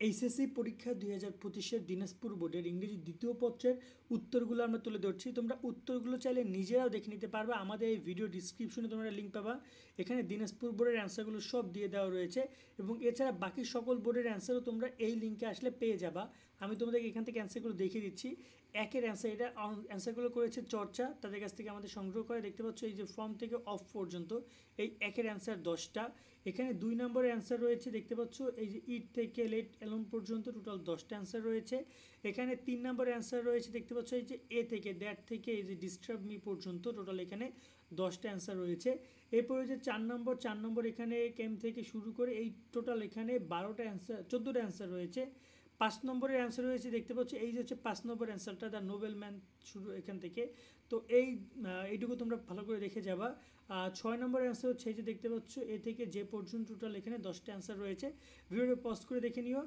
HSC পরীক্ষা 2025-এর দিনাজপুর বোর্ডের ইংরেজি দ্বিতীয় পত্রের উত্তরগুলো আমরা তুলে ধরছি। তোমরা উত্তরগুলো চাইলে নিজেরাও দেখে নিতে পারবে, আমাদের এই ভিডিও ডিসক্রিপশনে তোমরা লিঙ্ক পাবা। এখানে দিনাজপুর বোর্ডের অ্যান্সারগুলো সব দিয়ে দেওয়া রয়েছে এবং এছাড়া বাকি সকল বোর্ডের অ্যান্সারও তোমরা এই লিঙ্কে আসলে পেয়ে যাবা। আমি তোমাদেরকে এখান থেকে অ্যান্সারগুলো দেখিয়ে দিচ্ছি। একের অ্যান্সার, এটা অ্যান্সারগুলো করেছে চর্চা, তাদের কাছ থেকে আমাদের সংগ্রহ করে। দেখতে পাচ্ছ এই যে ফর্ম থেকে অফ পর্যন্ত এই একের অ্যান্সার 10টা। এখানে 2 নম্বরের অ্যান্সার রয়েছে, দেখতে পাচ্ছ এই যে ইট থেকে লেট এলোন পর্যন্ত টোটাল 10টা অ্যান্সার রয়েছে। এখানে 3 নম্বরের অ্যান্সার রয়েছে, দেখতে পাচ্ছ এই যে এ থেকে দ্যাট থেকে এই যে ডিস্টার্ব মি পর্যন্ত টোটাল এখানে 10টা অ্যান্সার রয়েছে। এরপরে যে 4 নম্বর এখানে কেম থেকে শুরু করে এই টোটাল এখানে 12টা অ্যান্সার 14টা অ্যান্সার রয়েছে। 5 নম্বরের অ্যান্সার রয়েছে, দেখতে পাচ্ছ এই যে হচ্ছে 5 নম্বর অ্যান্সারটা, দ্য নোবেল ম্যান শুরু এখান থেকে। তো এইটুকু তোমরা ভালো করে দেখে যাবা। 6 নম্বরের অ্যান্সার হচ্ছে এই যে দেখতে পাচ্ছ এ থেকে যে পর্যন্ত টোটাল এখানে 10টা অ্যান্সার রয়েছে, ভিডিওটা পজ করে দেখে নিও।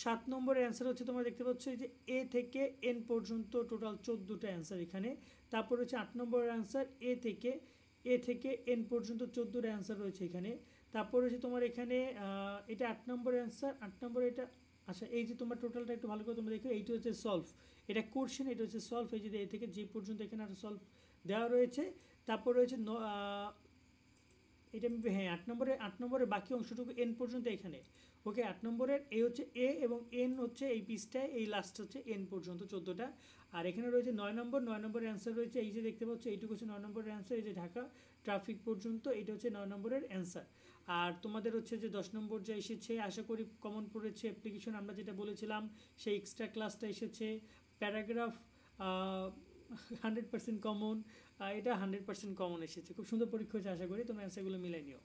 7 নম্বরের অ্যান্সার হচ্ছে তোমরা দেখতে পাচ্ছ এই যে এ থেকে এন পর্যন্ত টোটাল 14টা অ্যান্সার এখানে। তারপর হচ্ছে 8 নম্বরের অ্যান্সার এ থেকে এন পর্যন্ত 14টা অ্যান্সার রয়েছে এখানে। তারপর হচ্ছে তোমার এখানে এটা 8 নম্বরের অ্যান্সার, 8 নম্বরে এটা। আচ্ছা, এই যে তোমার টোটালটা একটু ভালো করে তোমরা দেখো, এইটা হচ্ছে সলভ, এটা কোশ্চেন, এটা হচ্ছে সলভ। এই যে এ থেকে যে পর্যন্ত এখানে আরও সলভ দেওয়া রয়েছে। তারপর রয়েছে এটা হ্যাঁ 8 নম্বরের বাকি অংশটুকু এন পর্যন্ত এখানে। ওকে, 8 নম্বরের এ হচ্ছে এ এবং এন হচ্ছে এই পিসটায়, এই লাস্ট হচ্ছে এন পর্যন্ত 14টা। আর এখানে রয়েছে 9 নম্বরের অ্যান্সার রয়েছে এই যে দেখতে পাচ্ছ এইটুকু হচ্ছে 9 নম্বরের অ্যান্সার, এই যে ঢাকা ট্রাফিক পর্যন্ত, এটা হচ্ছে 9 নম্বরের অ্যান্সার। আর তোমাদের হচ্ছে যে 10 নম্বর যা এসেছে আশা করি কমন পড়েছে। অ্যাপ্লিকেশন আমরা যেটা বলেছিলাম সেই এক্সট্রা ক্লাসটা এসেছে। প্যারাগ্রাফ 100% কমন, এটা 100% কমন এসেছে। খুব সুন্দর পরীক্ষা হচ্ছে, আশা করি তোমরা অ্যান্সারগুলো মিলাই নিও।